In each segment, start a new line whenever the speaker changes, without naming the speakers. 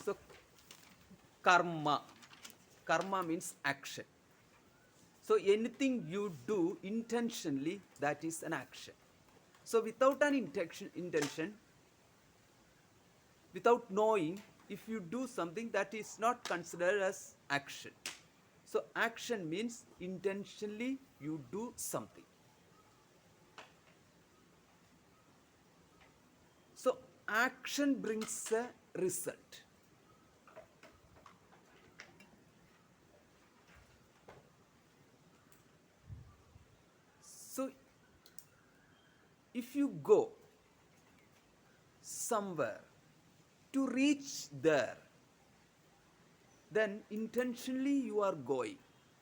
So karma. Karma means action. So anything you do intentionally, that is an action. So without an intention, without knowing, if you do something, that is not considered as action. So action means intentionally you do something. So action brings a result. So if you go somewhere to reach there, then intentionally you are going.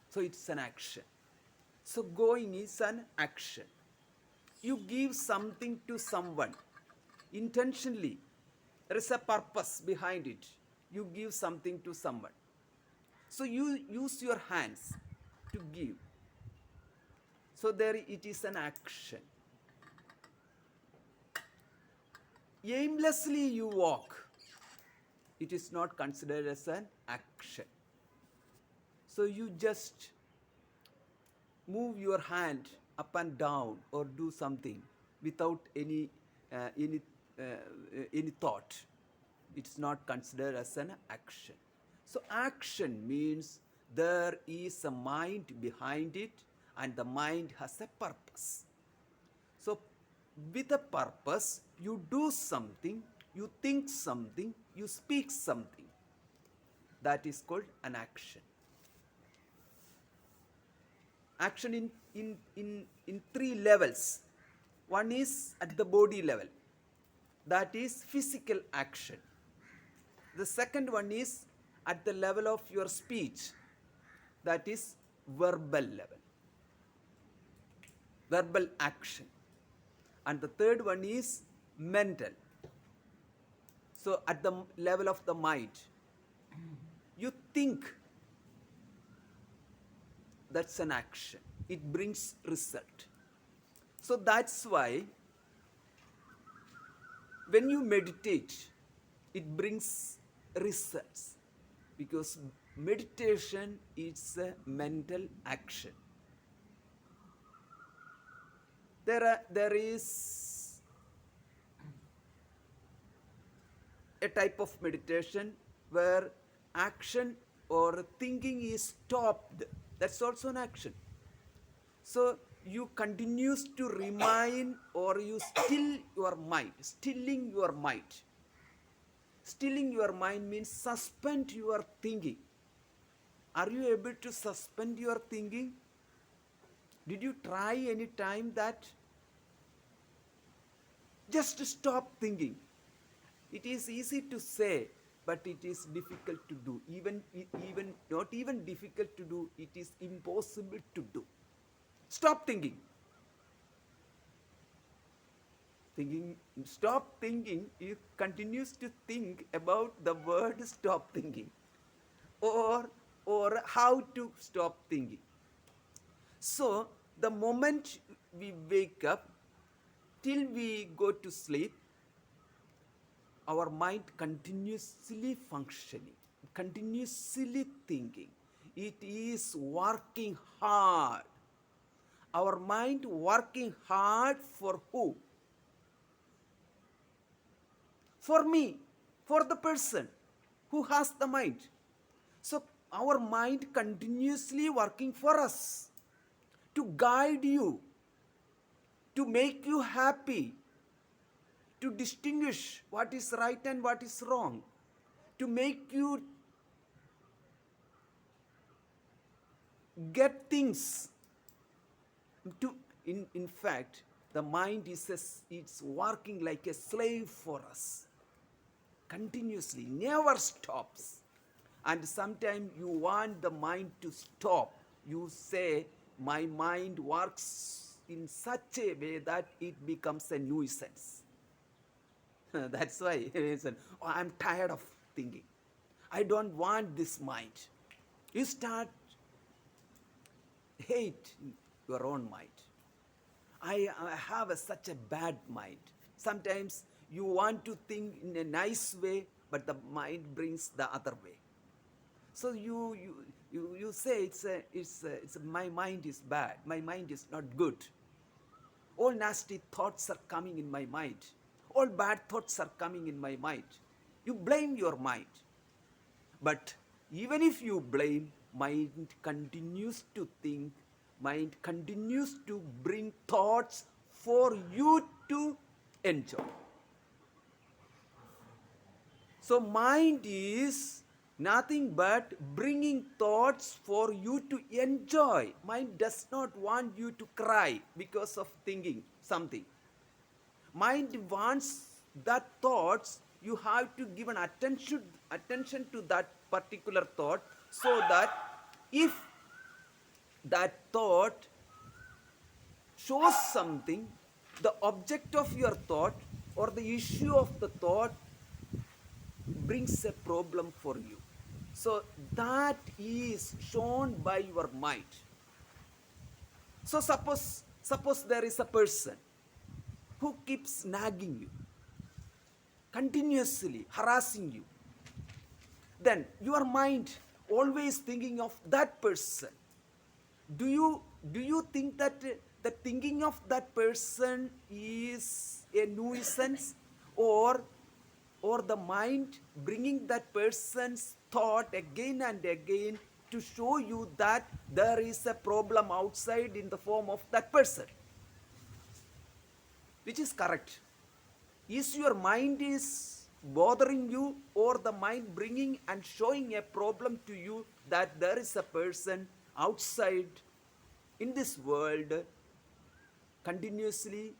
So it's an action. So going is an action. You give something to someone intentionally. There is a purpose behind it. You give something to someone. So you use your hands to give. So there it is an action. Aimlessly you walk. It is not considered as an action. So you just move your hand up and down or do something without any uh, any any thought. It's not considered as an action. So action means there is a mind behind it, and the mind has a purpose. So with a purpose, you do something, you think something, you speak something. That is called an action. Action in three levels. One is at the body level, that is physical action. The second one is at the level of your speech, that is verbal level, verbal action. And the third one is mental. So at the level of the mind, you think, that's an action. It brings result. So that's why when you meditate, it brings results, because meditation is a mental action. There is a type of meditation where action or thinking is stopped. That's also an action. So you continues to remind, or you still your mind. Stilling your mind. Stilling your mind means suspend your thinking. Are you able to suspend your thinking? Did you try any time that just stop thinking? It is easy to say, but it is difficult to do. Even not even difficult to do, it is impossible to do. Stop thinking. Stop thinking. You continues to think about the word stop thinking, or how to stop thinking. So the moment we wake up till we go to sleep, our mind continuously functioning, continuously thinking. It is working hard. Our mind working hard for who? For me, for the person who has the mind. So our mind continuously working for us to guide you, to make you happy, to distinguish what is right and what is wrong, to make you get things. In fact, the mind it's working like a slave for us, continuously, never stops. And sometimes you want the mind to stop. You say, my mind works in such a way that it becomes a nuisance. That's why I'm tired of thinking. I don't want this mind. You start hate your own mind. I have such a bad mind. Sometimes you want to think in a nice way, but the mind brings the other way. So you say it's my mind is bad, my mind is not good. All nasty thoughts are coming in my mind. All bad thoughts are coming in my mind. You blame your mind. But even if you blame, mind continues to think, mind continues to bring thoughts for you to enjoy. So mind is nothing but bringing thoughts for you to enjoy. Mind does not want you to cry because of thinking something. Mind wants that thoughts, you have to give an attention to that particular thought, so that if that thought shows something, the object of your thought or the issue of the thought brings a problem for you. So that is shown by your mind. So suppose there is a person who keeps nagging you, continuously harassing you. Then your mind always thinking of that person. Do you think that the thinking of that person is a nuisance, or the mind bringing that person's thought again and again to show you that there is a problem outside in the form of that person? Which is correct? Is your mind is bothering you, or the mind bringing and showing a problem to you that there is a person outside in this world continuously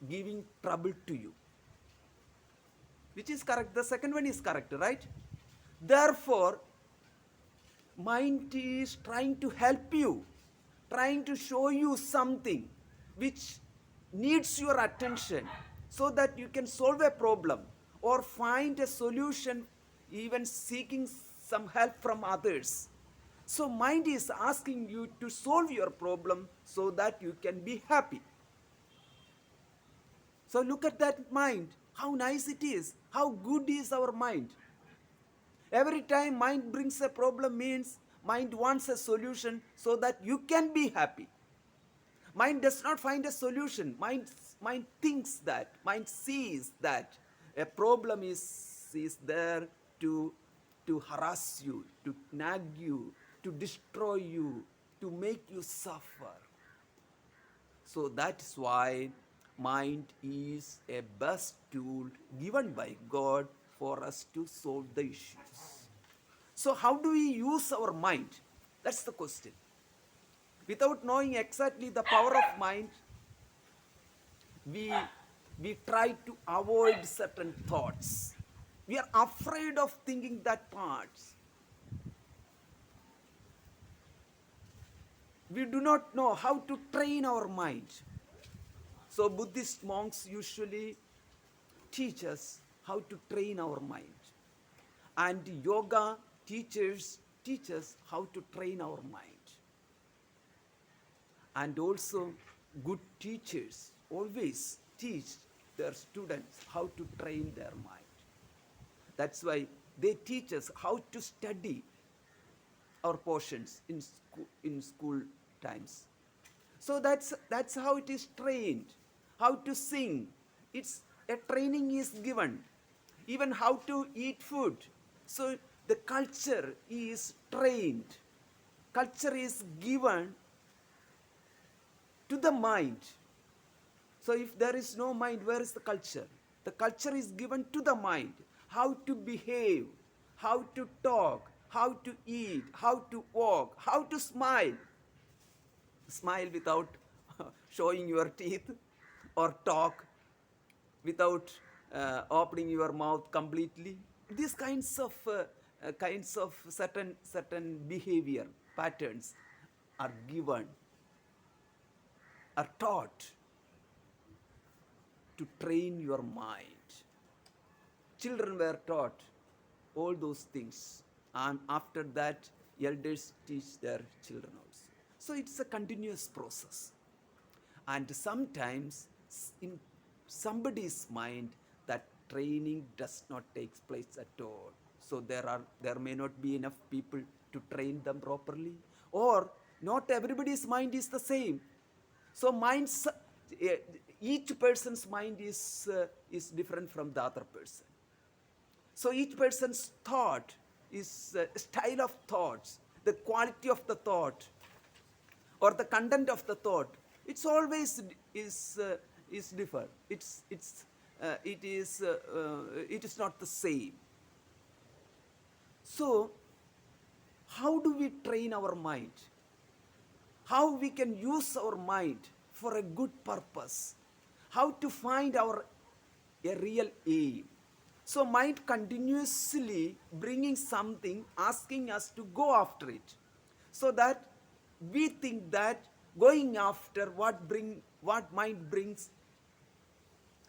giving trouble to you? Which is correct? The second one is correct, right? Therefore, mind is trying to help you, trying to show you something which needs your attention, so that you can solve a problem or find a solution, even seeking some help from others. So mind is asking you to solve your problem so that you can be happy. So look at that mind, how nice it is, how good is our mind. Every time mind brings a problem means mind wants a solution so that you can be happy. Mind does not find a solution. Mind thinks that, mind sees that a problem is there to harass you, to nag you, to destroy you, to make you suffer. So that is why mind is a best tool given by God for us to solve the issues. So how do we use our mind? That's the question. Without knowing exactly the power of mind, we try to avoid certain thoughts. We are afraid of thinking that parts. We do not know how to train our mind. So Buddhist monks usually teach us how to train our mind. And yoga teachers teach us how to train our mind. And also good teachers always teach their students how to train their mind. That's why they teach us how to study our portions in school times. So that's how it is trained. How to sing, it's a training is given. Even how to eat food. So the culture is trained. Culture is given to the mind. So if there is no mind, where is the culture? The culture is given to the mind. How to behave, how to talk, how to eat, how to walk, how to smile. Smile without showing your teeth, or talk without opening your mouth completely. These kinds of certain behavior patterns are given, are taught to train your mind. Children were taught all those things, and after that, elders teach their children also. So it's a continuous process. And sometimes in somebody's mind, that training does not take place at all. So there may not be enough people to train them properly, or not everybody's mind is the same. So minds, eh, each person's mind is different from the other person. So each person's thought is style of thoughts, the quality of the thought, or the content of the thought. It's always is differ. It is not the same. So how do we train our mind? How we can use our mind for a good purpose? How to find our a real aim? So mind continuously bringing something, asking us to go after it, so that we think that going after what mind brings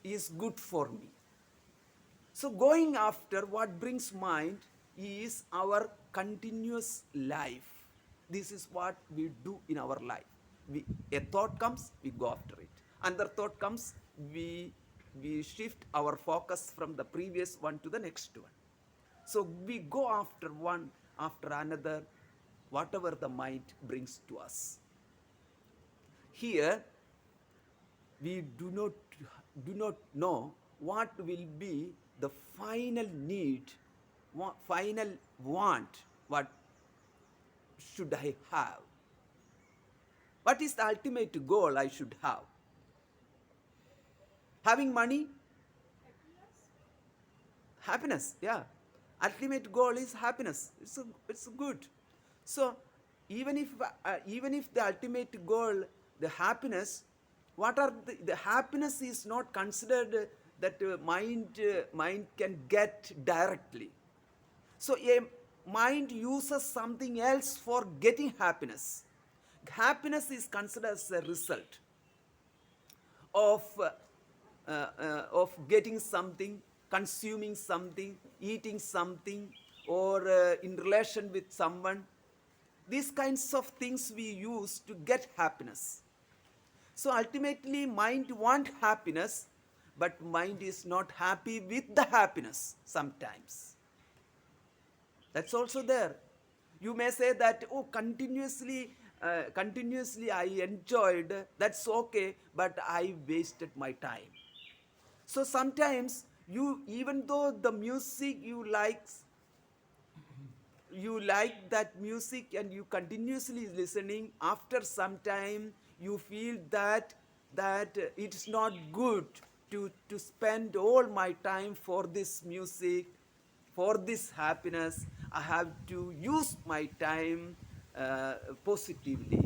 is good for me. So going after what brings mind is our continuous life. This is what we do in our life. A thought comes, we go after it. Another thought comes, we shift our focus from the previous one to the next one. So we go after one after another, whatever the mind brings to us. Here, we do not know what will be the final need, final want, what should I have? What is the ultimate goal I should have? Having money? Happiness, yeah. Ultimate goal is happiness. It's good. So even if the ultimate goal, the happiness, what are the happiness is not considered that mind can get directly. So a mind uses something else for getting happiness. Happiness is considered as a result of getting something, consuming something, eating something, or in relation with someone. These kinds of things we use to get happiness. So ultimately, mind wants happiness, but mind is not happy with the happiness sometimes. That's also there. You may say that, oh, continuously I enjoyed, that's okay, but I wasted my time. So sometimes even though the music you like that music and you continuously listening, after some time you feel that it's not good to spend all my time for this music, for this happiness. I have to use my time positively.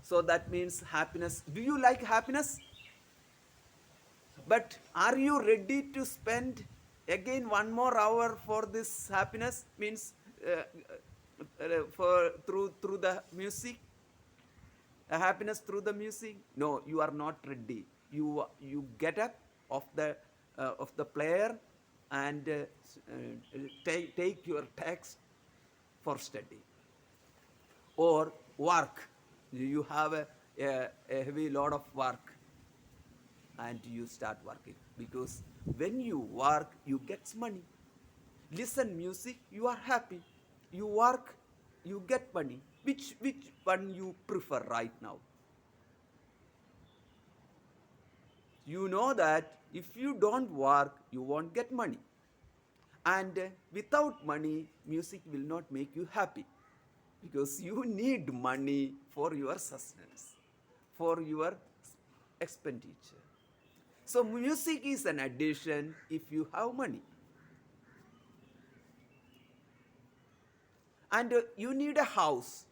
So that means happiness. Do you like happiness? But are you ready to spend again one more hour for this happiness? Means for through the music, happiness through the music? No, you are not ready. You get up of the player and take your text for study or work. You have a heavy load of work and you start working, because when you work you get money. Listen music, you are happy. You work, you get money. Which one you prefer right now? You know that if you don't work you won't get money, and without money music will not make you happy, because you need money for your sustenance, for your expenditure. So music is an addition if you have money. And you need a house.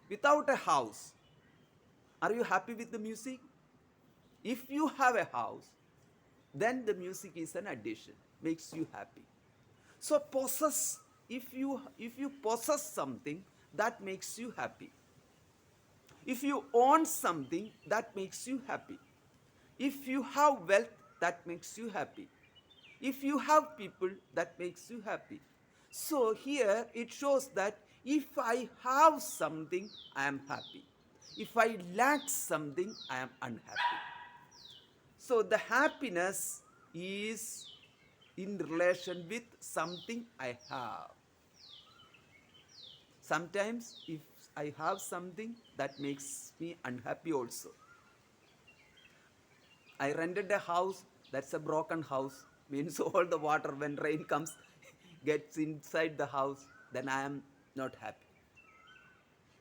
Without a house, are you happy with the music? If you have a house, then the music is an addition, makes you happy. So possess, if you possess something, that makes you happy. If you own something, that makes you happy. If you have wealth, that makes you happy. If you have people, that makes you happy. So here it shows that if I have something, I am happy. If I lack something, I am unhappy. So the happiness is in relation with something I have. Sometimes if I have something that makes me unhappy also. I rented a house, that's a broken house, means all the water when rain comes gets inside the house, then I am not happy.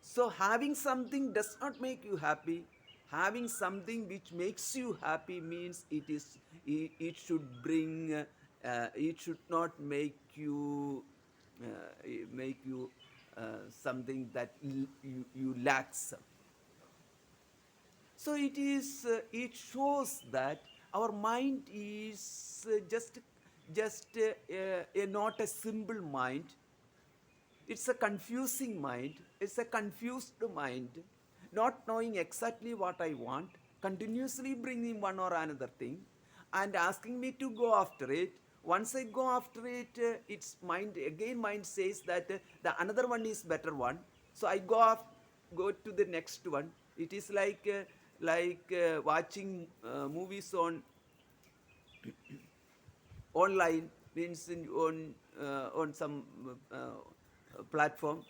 So having something does not make you happy. Having something which makes you happy means it should bring it should not make you something that you lack some. So it shows that our mind is just not a simple mind. It's a confusing mind. It's a confused mind, not knowing exactly what I want, continuously bringing one or another thing, and asking me to go after it. Once I go after it, its mind again. Mind says that the another one is better one. So I go to the next one. It is like watching movies online, means on some platform,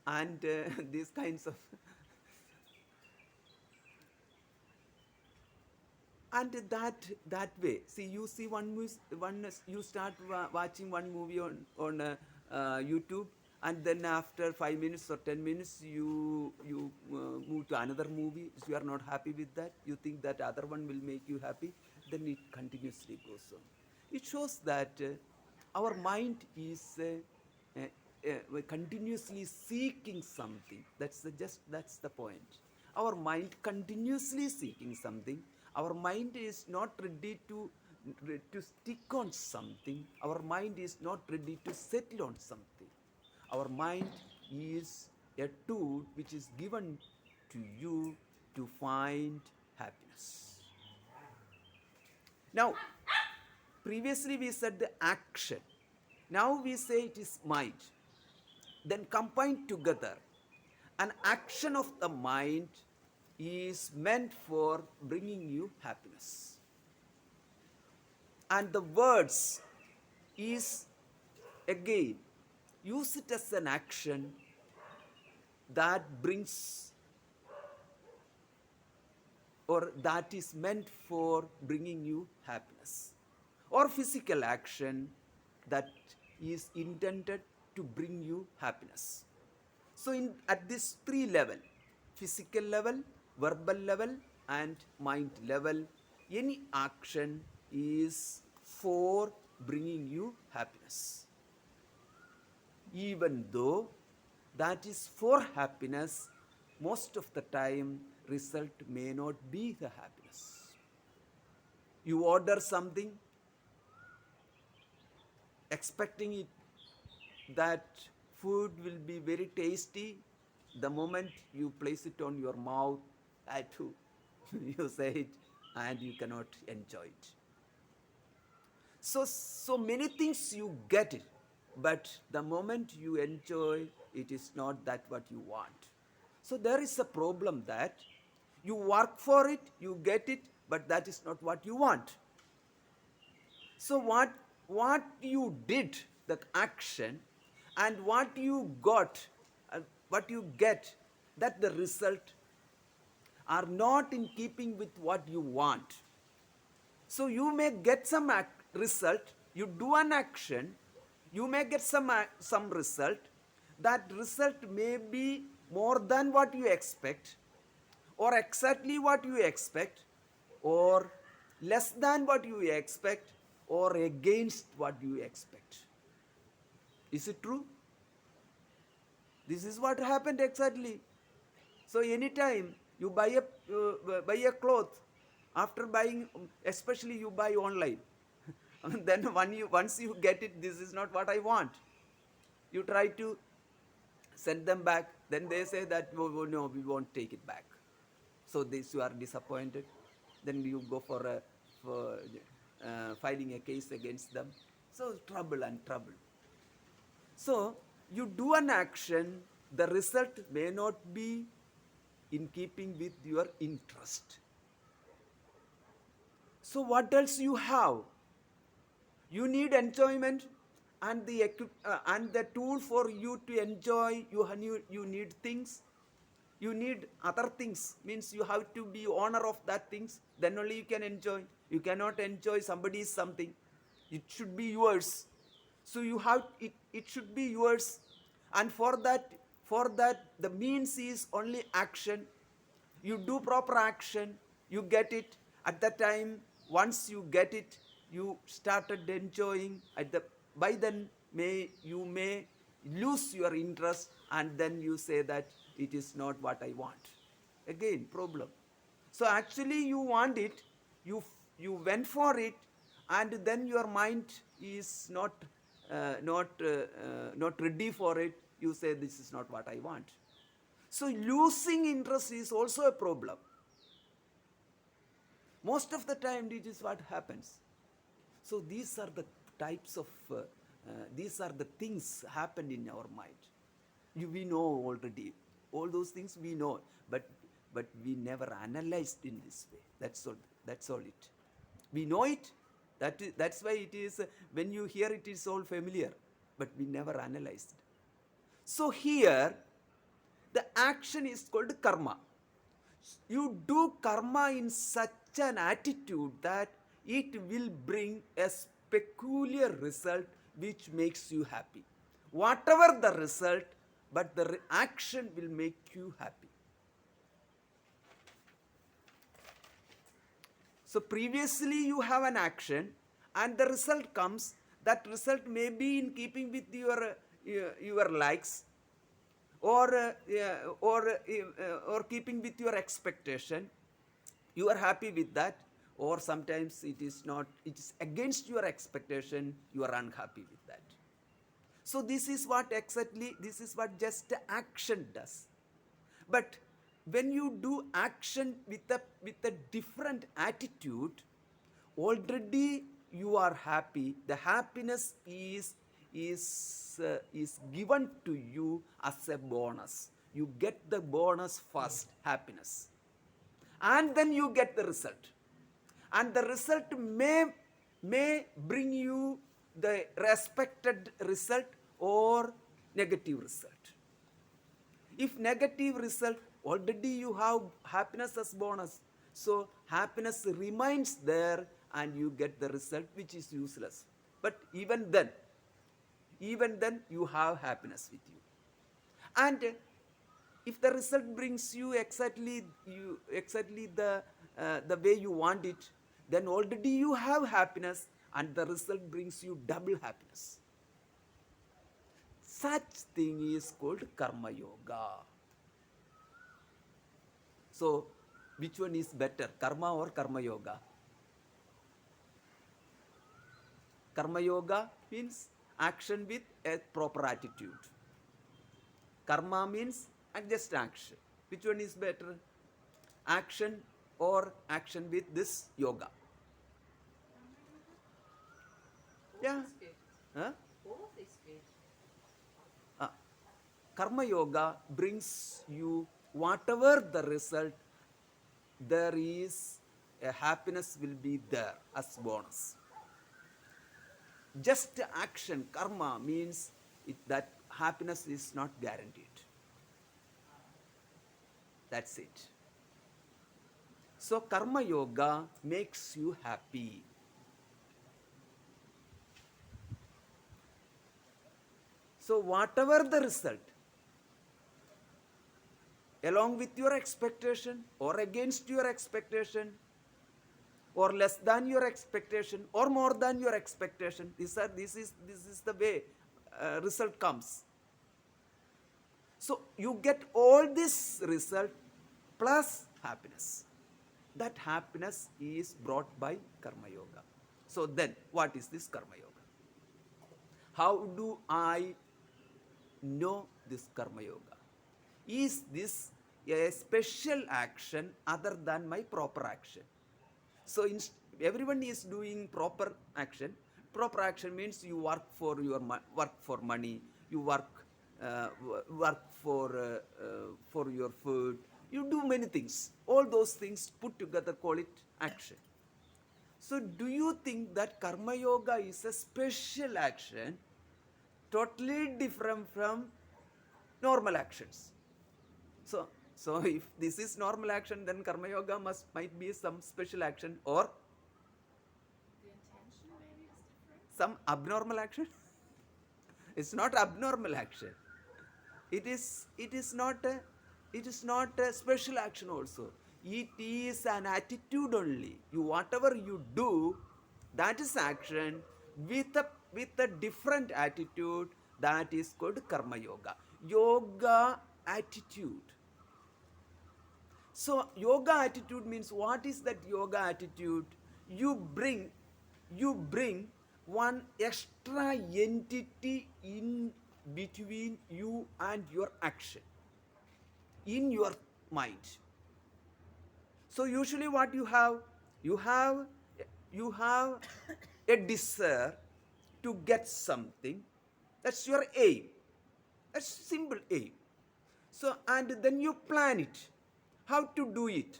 and these kinds of and that way. See, you see you start watching one movie on YouTube, and then after 5 minutes or 10 minutes, you move to another movie. If you are not happy with that, you think that other one will make you happy, then it continuously goes on. It shows that our mind is continuously seeking something. That's the point. Our mind continuously seeking something. Our mind is not ready to stick on something. Our mind is not ready to settle on something. Our mind is a tool which is given to you to find happiness. Now, previously we said the action. Now we say it is mind. Then combined together, an action of the mind is meant for bringing you happiness. And the words is again, use it as an action that brings or that is meant for bringing you happiness, or physical action that is intended to bring you happiness. So at this three level, physical level, verbal level, and mind level, any action is for bringing you happiness. Even though that is for happiness, most of the time result may not be the happiness. You order something expecting it that food will be very tasty. The moment you place it on your mouth, that too, you say it and you cannot enjoy it. So many things you get it, but the moment you enjoy, it is not that what you want. So there is a problem that you work for it, you get it, but that is not what you want. So what you did, that action, and what you got, what you get, that the result are not in keeping with what you want. So you may get some result, you do an action, you may get some result. That result may be more than what you expect, or exactly what you expect, or less than what you expect, or against what you expect. Is it true? This is what happened exactly. So anytime you buy a cloth, after buying, especially you buy online, then once you get it, this is not what I want. You try to send them back, then they say that oh, no, we won't take it back. So this you are disappointed. Then you go for filing a case against them. So trouble and trouble. So you do an action, the result may not be in keeping with your interest. So what else you have? You need enjoyment, and and the tool for you to enjoy, you need things. You need other things, means you have to be owner of that things, then only you can enjoy. You cannot enjoy somebody's something. It should be yours. So you have it, it should be yours. And for that the means is only action. You do proper action, you get it at the time. Once you get it, you started enjoying at the by then may lose your interest, and then you say that it is not what I want. Again problem. So actually you want it, you went for it, and then your mind is not ready for it. You say this is not what I want. So losing interest is also a problem. Most of the time it is what happens. So these are the types of, these are the things happen in our mind. We know already. All those things we know, but we never analyzed in this way. That's all. That's all it. We know it. That's why it is, when you hear it is all familiar, but we never analyzed. So here, the action is called karma. You do karma in such an attitude that it will bring a peculiar result which makes you happy. Whatever the result, but the action will make you happy. So previously you have an action and the result comes. That result may be in keeping with your likes, or keeping with your expectation. You are happy with that, or sometimes it is not, it is against your expectation, you are unhappy with that. So this is what just action does. But when you do action with a different attitude, already you are happy. The happiness is given to you as a bonus. You get the bonus first, happiness, and then you get the result. And the result may bring you the respected result or negative result. If negative result, already you have happiness as bonus. So happiness remains there and you get the result which is useless. But even then you have happiness with you. And if the result brings you exactly the way you want it, then already you have happiness, and the result brings you double happiness. Such thing is called karma yoga. So which one is better, karma or karma yoga? Karma yoga means action with a proper attitude. Karma means just action. Which one is better? Action or action with this yoga? Yeah. Huh?
Both is good.
Karma yoga brings you whatever the result, there is a happiness will be there as bonus. Just action, karma, means that happiness is not guaranteed. That's it. So karma yoga makes you happy. So whatever the result, along with your expectation or against your expectation, or less than your expectation or more than your expectation, this is the way result comes. So you get all this result plus happiness. That happiness is brought by karma yoga. So then what is this karma yoga? How do I know this karma yoga? Is this a special action other than my proper action? So everyone is doing proper action. Proper action means you work for money, you work for your food, you do many things. All those things put together call it action. So do you think that karma yoga is a special action, totally different from normal actions? So if this is normal action, then karma yoga might be some special action, or
The intention maybe is different.
some abnormal action. It's not abnormal action. It is not a special action also. It is an attitude only. You whatever you do, that is action with a different attitude. That is called karma yoga. Yoga attitude. So yoga attitude means, what is that yoga attitude? You bring you bring one extra entity in between you and your action in your mind. So usually what you have you have a desire to get something. That's your aim. That's simple aim. So and then you plan it. How to do it?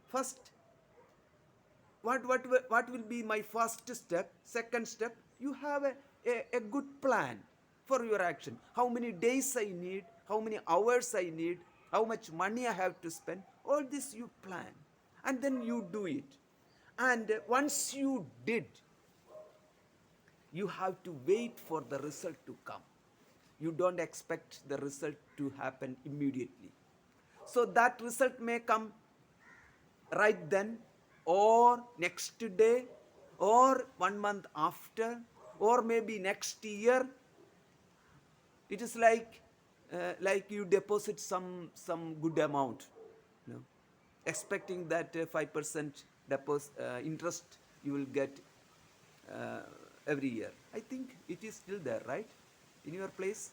First, what will be my first step? Second step, you have a good plan for your action. How many days I need, how many hours I need, how much money I have to spend, all this you plan, and then you do it. And once you did, you have to wait for the result to come. You don't expect the result to happen immediately. So that result may come right then, or next day, or 1 month after, or maybe next year. It is like you deposit some good amount, you know, expecting that 5% deposit interest you will get uh, every year. I think it is still there, right? In your place,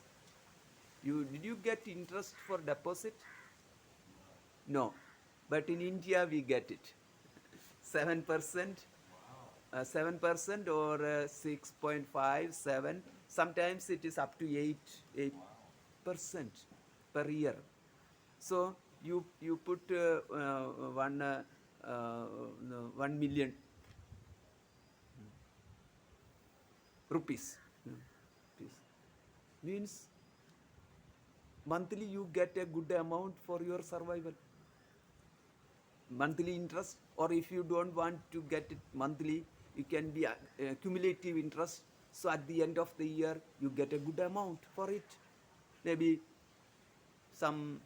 did you get interest for deposit? No, but in India we get it. 7%, 7% or 6.57. Sometimes it is up to 8% per year. So you put one no, 1 million rupees. Rupees. Means monthly you get a good amount for your survival. Monthly interest, or if you don't want to get it monthly, it can be cumulative interest. So at the end of the year you get a good amount for it, maybe some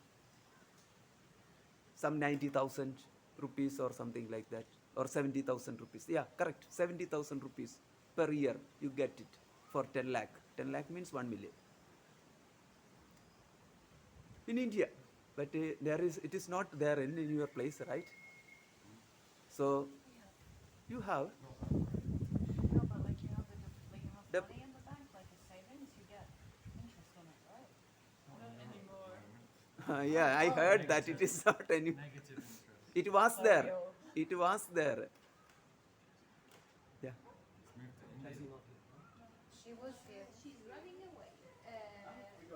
90,000 rupees or something like that, or 70,000 rupees. Yeah, correct, 70,000 rupees per year you get it for 10 lakh. 10 lakh means 1 million in India. But it is not there in your place, right? So
Yeah.
you have
No, but like you have like you have
the
money in the bank, like a savings, you get interest on it, right? Not anymore.
yeah, I heard that it is not any.
Negative interest.
It was
Sorry,
there.
yo.
It was there. Yeah.
It's moved to India.
She was here.
She's running away.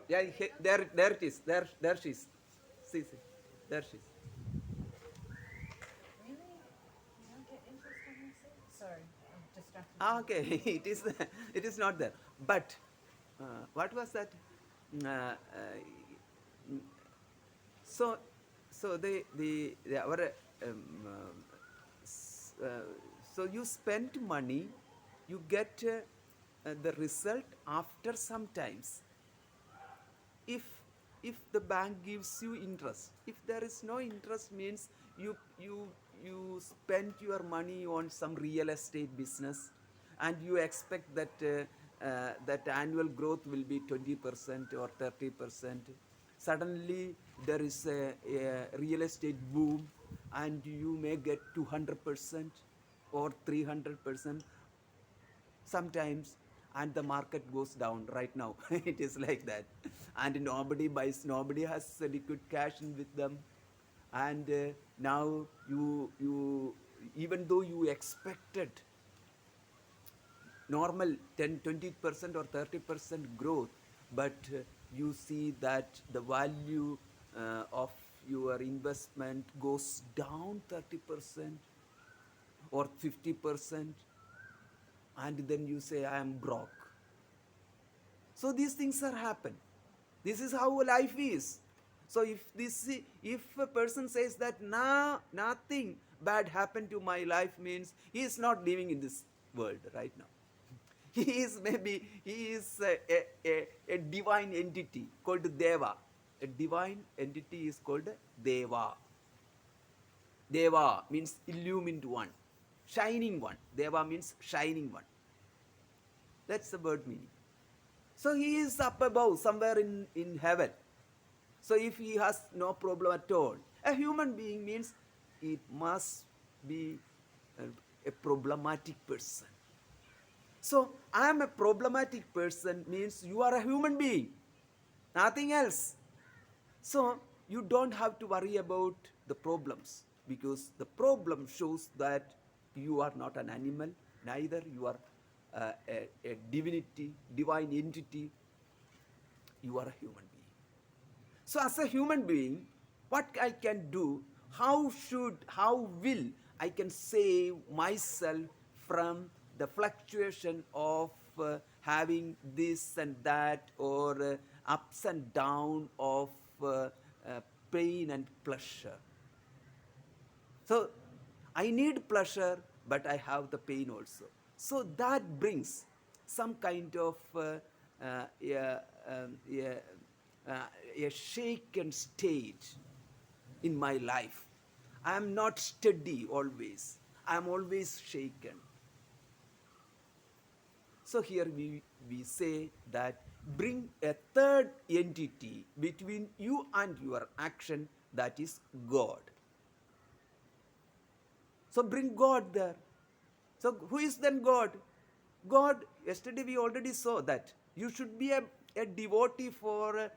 Yeah, there it is. There she is. See. There she is.
Really? You don't get interest on your savings? Sorry, I'm distracted.
Ah, okay. It is not there. But what was that? Uh, uh, so our so you spend money, you get the result after some times. if if the bank gives you interest, if there is no interest, means you you you spend your money on some real estate business, and you expect that that annual growth will be 20% or 30%. Suddenly there is a real estate boom, and you may get 200% or 300% sometimes, and the market goes down right now. It is like that, and nobody buys, nobody has liquid cash in with them. And now you even though you expected normal 10 20% or 30% growth, but you see that the value of your investment goes down 30% or 50%, and then you say, I am broke. So these things are happen. This is how life is. So if a person says that nothing bad happened to my life, means he is not living in this world right now. He is a divine entity called Deva. A divine entity is called Deva. Deva means illumined one, shining one. Deva means shining one. That's the word meaning. So he is up above, somewhere in heaven. So if he has no problem at all, a human being means it must be a problematic person. So I am a problematic person means you are a human being, nothing else. So you don't have to worry about the problems, because the problem shows that you are not an animal, neither you are a divinity, divine entity. You are a human being. So as a human being, what I can do, how will I can save myself from the fluctuation of having this and that, or ups and down of pain and pleasure. So I need pleasure, but I have the pain also. So that brings some kind of yeah, yeah, a shaken state in my life. I am not steady always. I am always shaken. So here we say that bring a third entity between you and your action, that is God. So bring God there. So who is then God? God, yesterday we already saw that you should be a devotee for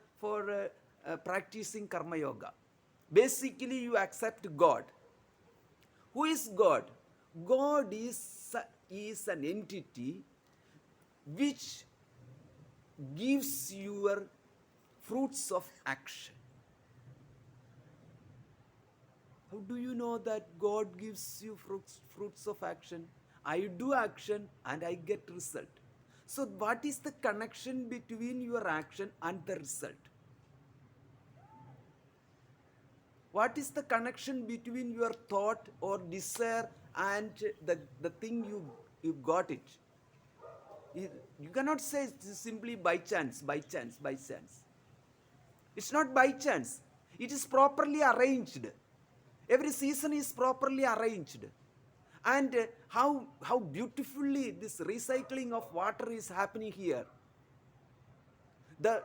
practicing karma yoga. Basically, you accept God. Who is God? God is an entity which gives your fruits of action. How do you know that God gives you fruits of action? I do action and I get result. So what is the connection between your action and the result? What is the connection between your thought or desire and the thing you got it? You cannot say simply by chance, by chance, by chance. It's not by chance. It is properly arranged. Every season is properly arranged. And how beautifully this recycling of water is happening here. The,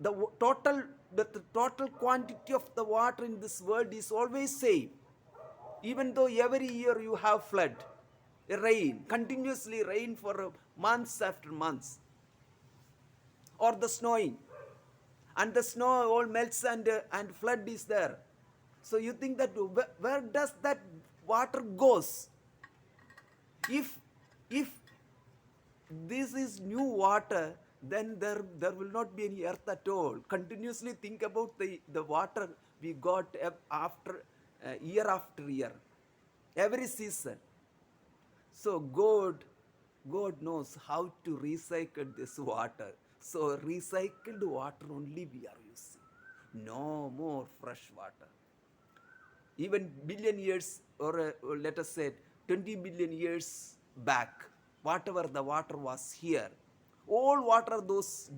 the total the total quantity of the water in this world is always same. Even though every year you have flood, rain, continuously rain for months after months, or the snowing, and the snow all melts and flood is there. So you think that where does that water goes? If this is new water, then there will not be any earth at all. Continuously think about the water we got after year after year, every season. So God knows how to recycle this water. So recycled water only we are using. No more fresh water. Even billion years, or let us say 20 billion years back, whatever the water was here, all water those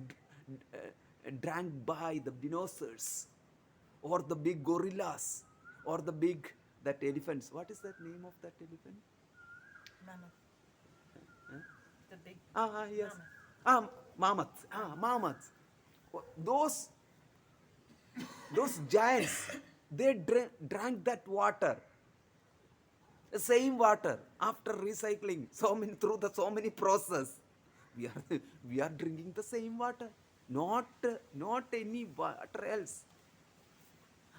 drank by the dinosaurs, or the big gorillas, or the big, that elephants. What is that name of that elephant?
Mammoth. The big
Yes.
mammoth.
Mammoth. Those giants, they drank that water, the same water, after recycling through so many process. We are we are drinking the same water, not any water else.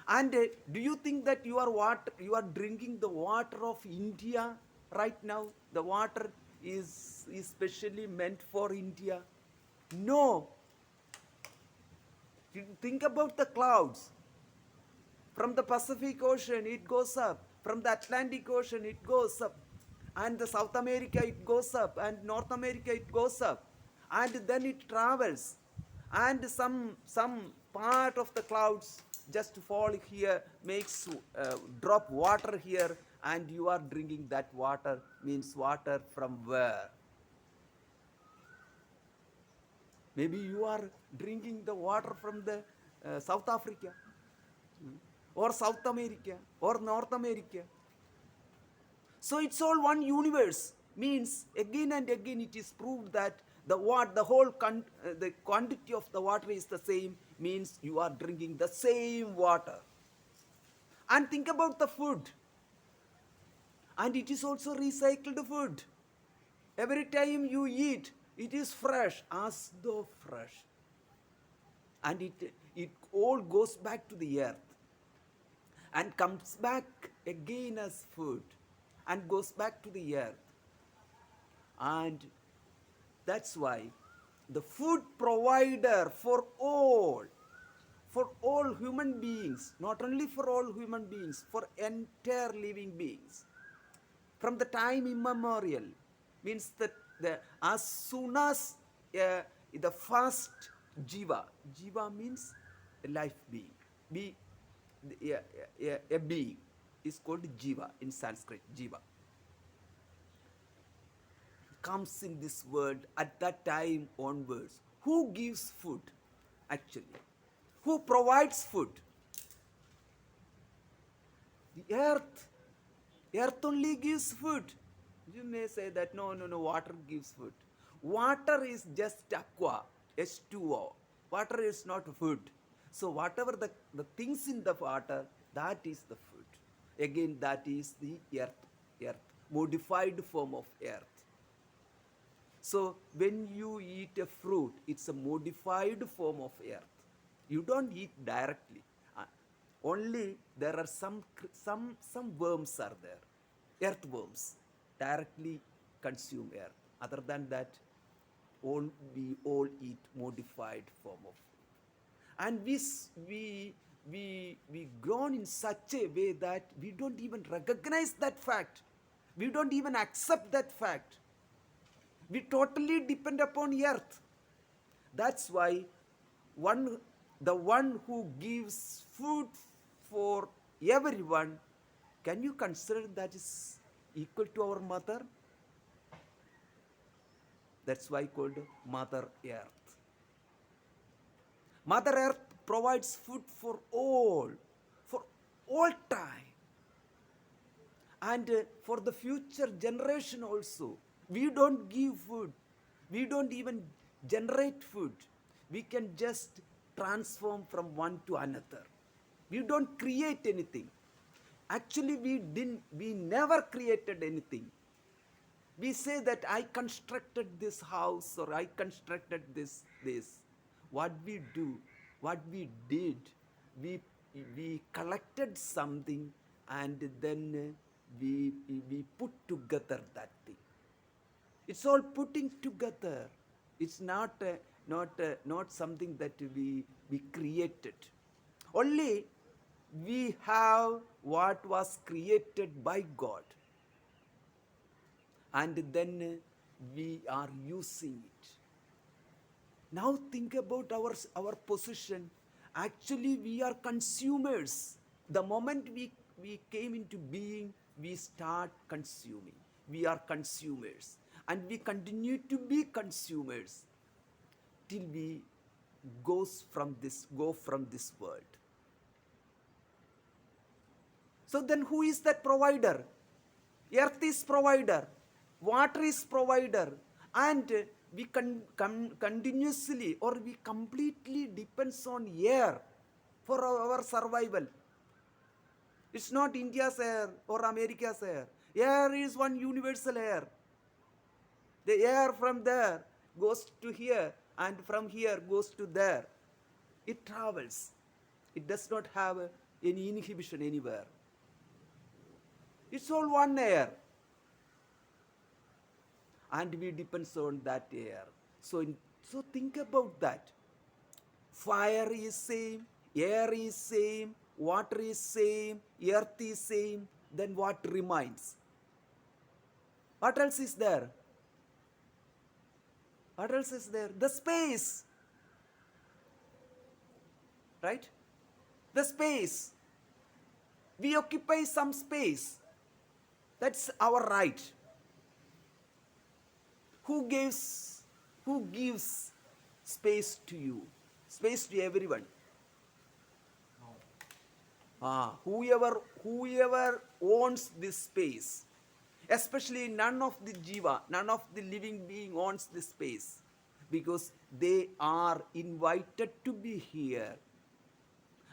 And do you think that you are drinking the water of India right now? The water is specially meant for India? No. Think about the clouds. From the Pacific Ocean, it goes up. From the Atlantic Ocean, it goes up. And the South America, it goes up. And North America, it goes up. And then it travels. And some part of the clouds just fall here, makes drop water here, and you are drinking that water. Means water from where? Maybe you are drinking the water from the South Africa, or South America, or North America. So it's all one universe. Means again and again it is proved that the quantity of the water is the same. Means you are drinking the same water. And think about the food. And it is also recycled food. Every time you eat, it is fresh, as though fresh. And it all goes back to the earth and comes back again as food and goes back to the earth. And that's why the food provider for all human beings, not only for all human beings, for entire living beings, from the time immemorial, means that as soon as the first jiva means a life being, be a being is called jiva in Sanskrit. Jiva comes in this world at that time onwards. Who gives food? Actually, who provides food? The earth. Earth only gives food. You may say that no, water gives food. Water is just aqua, H2O. Water is not food. So whatever the things in the water, that is the food. Again, that is the earth, modified form of earth. So when you eat a fruit, it's a modified form of earth. You don't eat directly. Only there are some worms are there, earthworms, directly consume earth. Other than that, we all eat modified form of food. And we grown in such a way that we don't even recognize that fact. We don't even accept that fact. We totally depend upon earth. That's why the one who gives food for everyone, can you consider that is equal to our mother? That's why called Mother Earth. Mother Earth provides food for all time. And for the future generation also. We don't give food. We don't even generate food. We can just transform from one to another. We don't create anything. Actually, we never created anything. We say that I constructed this house or I constructed this. What we did, we collected something and then we put together that thing. It's all putting together. It's not something that we created. Only we have what was created by God. And then we are using it. Now think about our position. Actually, we are consumers. The moment we came into being, we start consuming. We are consumers. And we continue to be consumers till we go from this world. So then who is that provider? Earth is provider. Water is provider. And we continuously or we completely depends on air for our survival. It's not India's air or America's air. Air is one universal air. The air from there goes to here and from here goes to there. It travels. It does not have any inhibition anywhere. It's all one air. And we depend on that air. So think about that. fire is same, air is same, water is same, earth is same, then what remains? What else is there? What else is there? The space. Right? The space. We occupy some space. That's our right. Who gives space to you? Space to everyone.
No.
Whoever owns this space, especially none of the jiva, none of the living being owns this space, because they are invited to be here,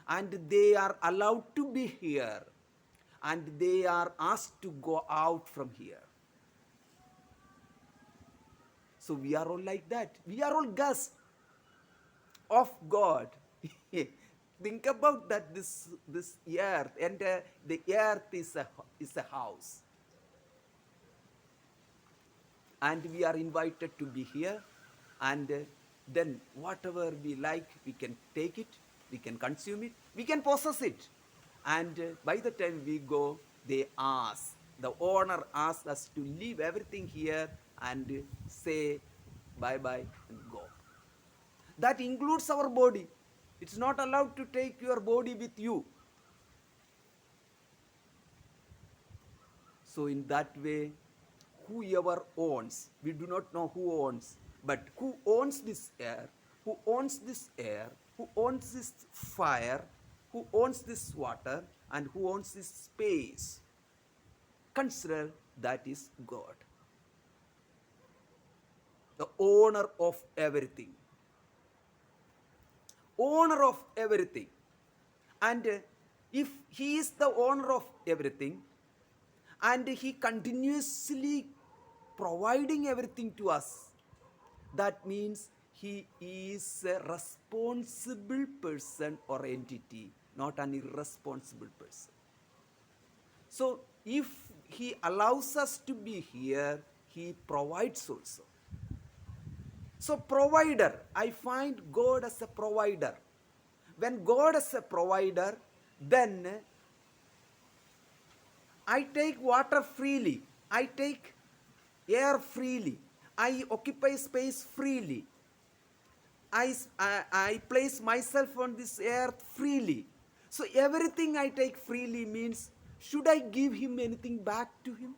and they are allowed to be here, and they are asked to go out from here. So we are all like that. We are all guests of God. Think about that. This earth, and the earth is a house, and we are invited to be here. And then whatever we like, we can take it, we can consume it, we can possess it. And by the time we go, the owner asks us to leave everything here and say bye bye and go. That includes our body. It's not allowed to take your body with you. So in that way, whoever owns, we do not know who owns, but who owns this air, who owns this air, who owns this fire, who owns this water, and who owns this space, consider that is God. The owner of everything. Owner of everything. And if he is the owner of everything, and he continuously providing everything to us, that means he is a responsible person or entity, not an irresponsible person. So if he allows us to be here, he provides also. So provider, I find God as a provider. When God is a provider, then I take water freely, I take air freely, I occupy space freely, I place myself on this earth freely. So everything I take freely means, should I give him anything back to him?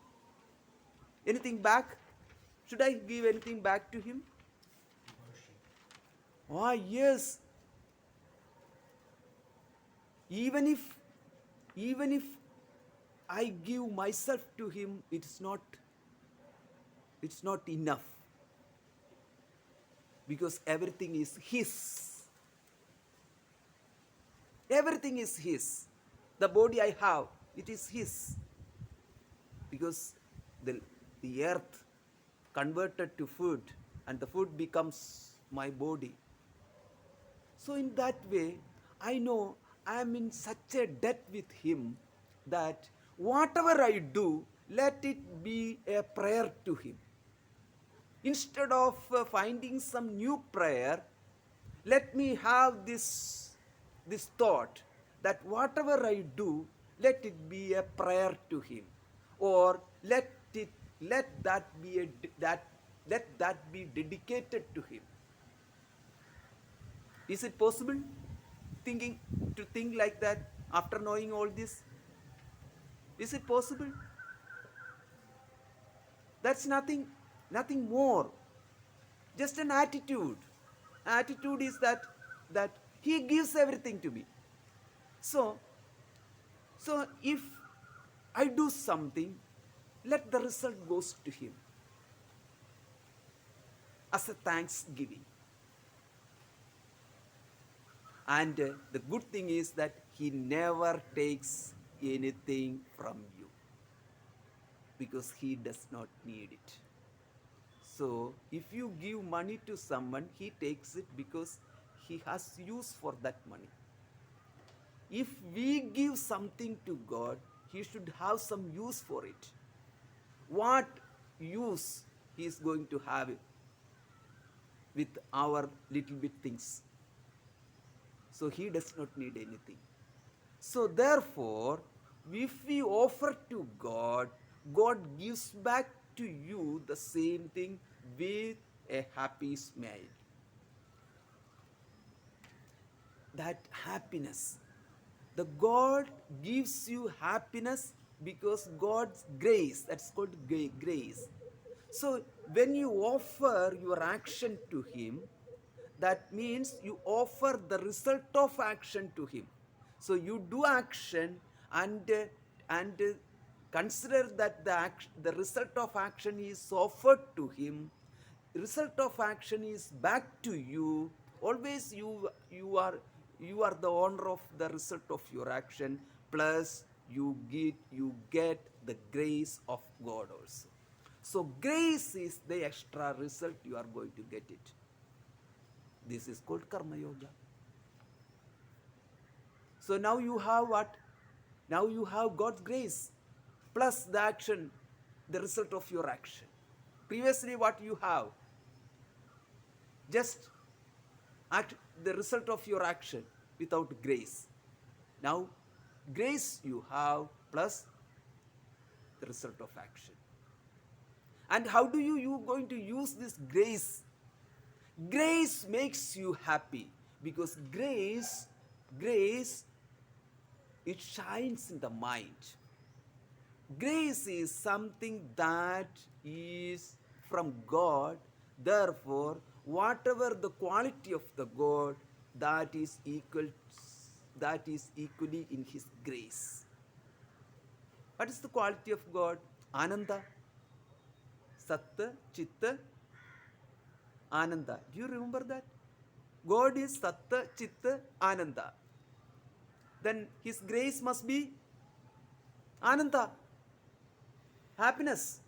Anything back? Should I give anything back to him?
Devotion.
Ah, yes. Even if I give myself to him, it's not enough, because everything is his. Everything is his. The body I have, it is his, because the earth converted to food, and the food becomes my body. So in that way, I know I am in such a debt with him that whatever I do, let it be a prayer to him. Instead of finding some new prayer, let me have this thought that whatever I do, let it be a prayer to him, or let that be dedicated to him. Is it possible to think like that after knowing all this? Is it possible? That's nothing more. Just an attitude. Attitude is that he gives everything to me. So if I do something, let the result goes to him as a thanksgiving. And the good thing is that he never takes anything from you, because he does not need it. So if you give money to someone, he takes it because he has use for that money. If we give something to God, he should have some use for it. What use he is going to have with our little bit things? So he does not need anything. So therefore, if we offer to God, God gives back to you the same thing with a happy smile. That happiness. The God gives you happiness because God's grace, that's called grace. So when you offer your action to Him, that means you offer the result of action to Him. So you do action and consider that the result of action is offered to Him. Result of action is back to you. Always you are the owner of the result of your action, plus you get the grace of God also. So grace is the extra result, you are going to get it. This is called karma yoga. So now you have what? Now you have God's grace plus the action, the result of your action. Previously, what you have? Just the result of your action without grace. Now, grace you have plus the result of action. And how do you going to use this grace? Grace makes you happy because grace, it shines in the mind. Grace is something that is from God. Therefore, whatever the quality of the God, that is equally in His grace. What is the quality of God? Ananda, Satta, Chitta, Ananda. Do you remember that? God is Satta, Chitta, Ananda. Then His grace must be Ananda, happiness.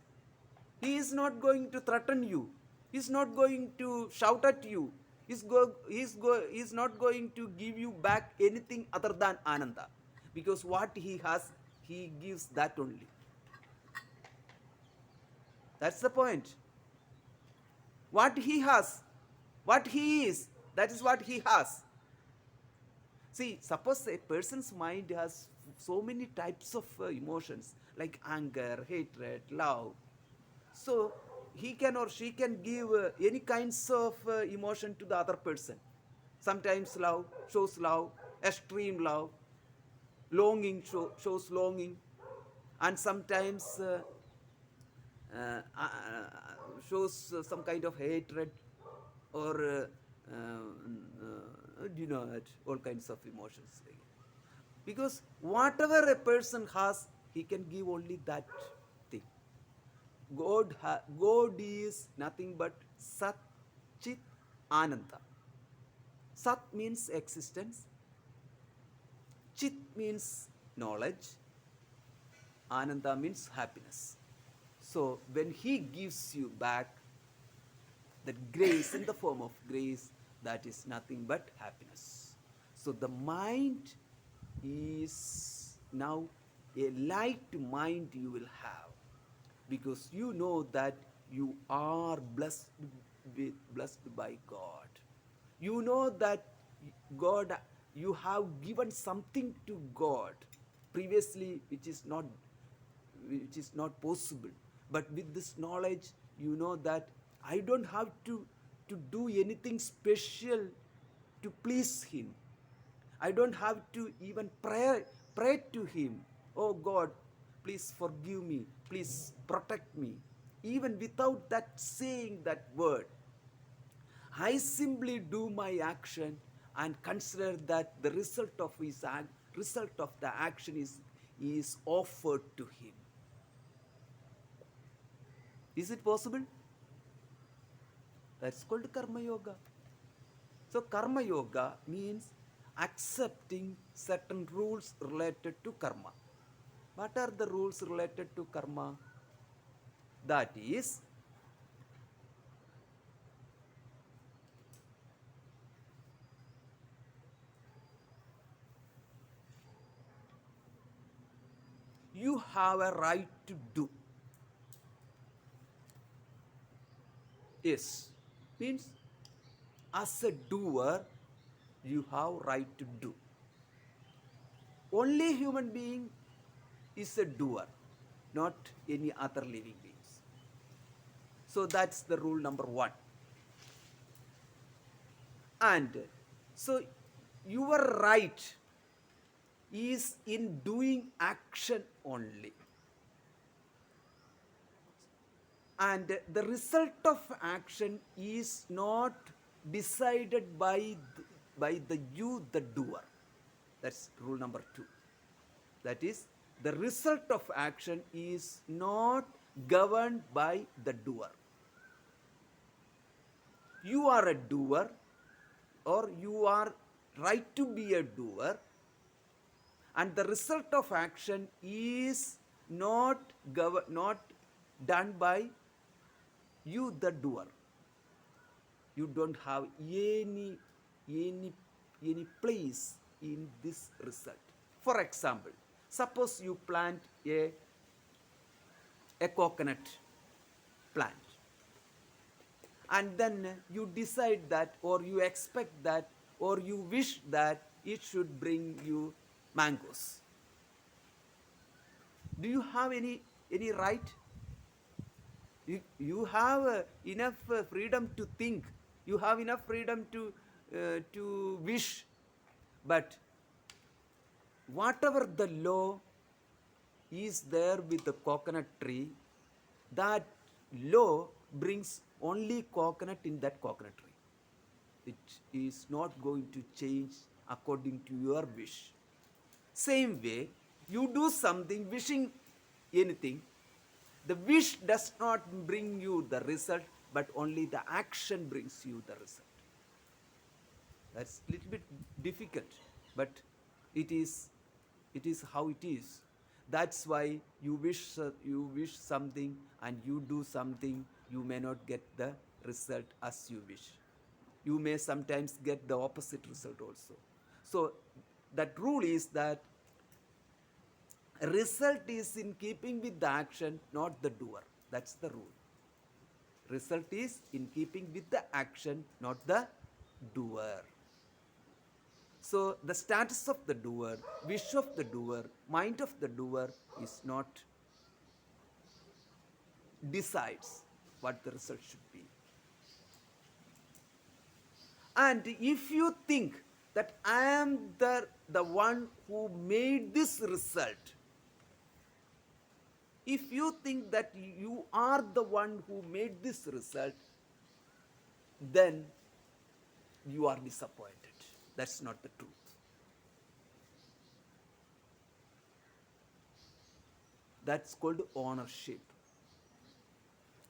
He is not going to threaten you. He is not going to shout at you. He is not going to give you back anything other than Ananda. Because what he has, he gives that only. That's the point. What he has, what he is, that is what he has. See, suppose a person's mind has so many types of emotions like anger, hatred, love. So he can or she can give any kinds of emotion to the other person. Sometimes love shows love, extreme love, longing shows longing, and sometimes shows some kind of hatred or you know that all kinds of emotions. Because whatever a person has, he can give only that thing. God is nothing but Sat Chit Ananda. Sat means existence, Chit means knowledge, Ananda means happiness. So when He gives you back that grace in the form of grace, that is nothing but happiness. So the mind is now a light mind you will have, because you know that you are blessed by God. You know that God, you have given something to God previously which is not possible. But with this knowledge, you know that I don't have to do anything special to please Him. I don't have to even pray to Him. Oh God, please forgive me. Please protect me. Even without that saying that word, I simply do my action and consider that the result of the action is offered to Him. Is it possible? That's called karma yoga. So karma yoga means accepting certain rules related to karma. What are the rules related to karma? That is, you have a right to do. Yes, means as a doer, you have right to do. Only human being is a doer, not any other living beings. So that's the rule number 1. And so your right is in doing action only. And the result of action is not decided by the you, the doer. That's rule number 2. That is, the result of action is not governed by the doer. You are a doer, or you are right to be a doer, and the result of action is not done by you, the doer. You don't have any any place in this result. For example, suppose you plant a coconut plant, and then you decide that, or you expect that, or you wish that it should bring you mangoes. Do you have any right? You have enough freedom to think. You have enough freedom to wish. But whatever the law is there with the coconut tree, that law brings only coconut in that coconut tree. It is not going to change according to your wish. Same way, you do something wishing anything, the wish does not bring you the result, but only the action brings you the result. That's a little bit difficult, but it is how it is. That's why you wish something and you do something, you may not get the result as you wish. You may sometimes get the opposite result also. So that rule is that result is in keeping with the action, not the doer. That's the rule. Result is in keeping with the action, not the doer. So the status of the doer, wish of the doer, mind of the doer is not decides what the result should be. And if you think that I am the one who made this result, if you think that you are the one who made this result, then you are disappointed. That's not the truth. That's called ownership.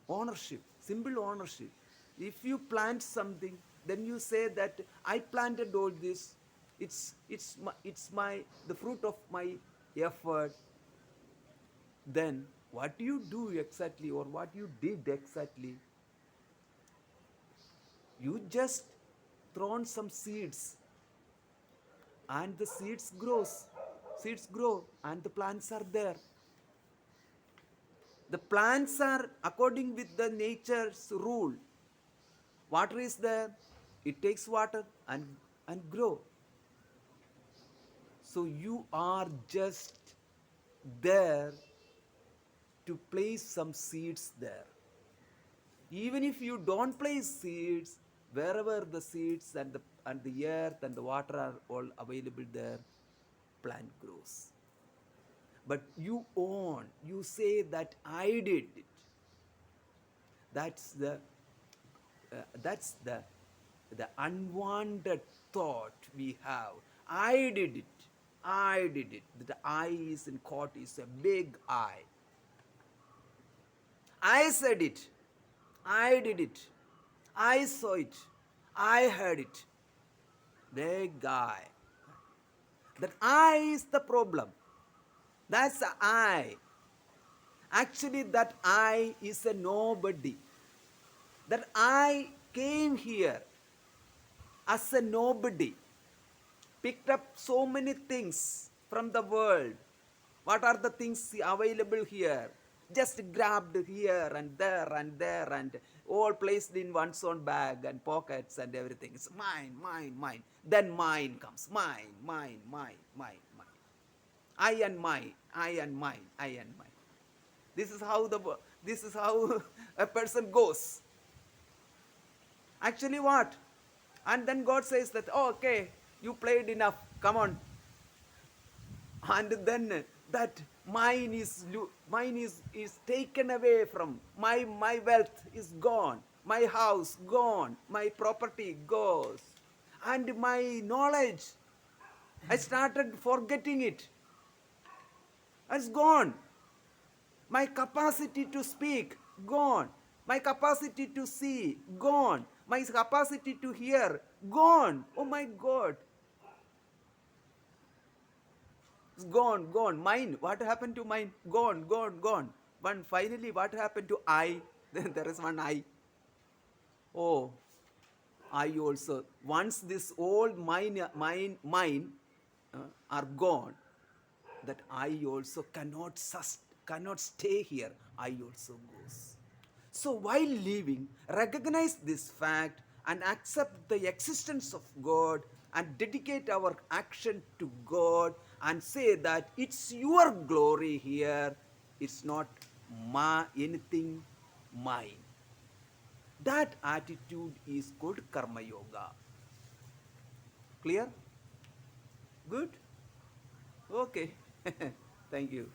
Ownership, simple ownership. If you plant something, then you say that I planted all this. It's my the fruit of my effort. Then what you do exactly, or what you did exactly? You just thrown some seeds, and the seeds grow, and the plants are there. The plants are according with the nature's rule. Water is there, it takes water and grow. So you are just there to place some seeds there. Even if you don't place seeds, wherever the seeds and the earth and the water are all available there, plant grows. But you own, you say that I did it. That's the unwanted thought we have. I did it. I did it. The I is in quote is a big I. I said it. I did it. I saw it. I heard it. Big I. That I is the problem. That's the I. Actually, that I is a nobody. That I came here as a nobody, picked up so many things from the world. What are the things available here? just grabbed here and there and all placed in one's own bag and pockets and everything. It's mine, mine, mine. Then mine comes. Mine, mine, mine, mine, mine. I and mine, I and mine, I and mine. This is how a person goes. Actually, what? And then God says that, oh, okay, you played enough. Come on. And then that mine is taken away from my wealth is gone, my house gone, my property goes, and my knowledge, I started forgetting it. It's gone. My capacity to speak, gone. My capacity to see, gone. My capacity to hear, gone. Oh my God. It's gone, gone. Mine, what happened to mine? Gone, gone, gone. But finally, what happened to I? Then there is one I. Oh, I also. Once this old mine are gone, that I also cannot stay here. I also goes. So while living, recognize this fact and accept the existence of God and dedicate our action to God and say that it's your glory here, it's not anything mine. That attitude is called Karma Yoga. Clear? Good? Okay. Thank you.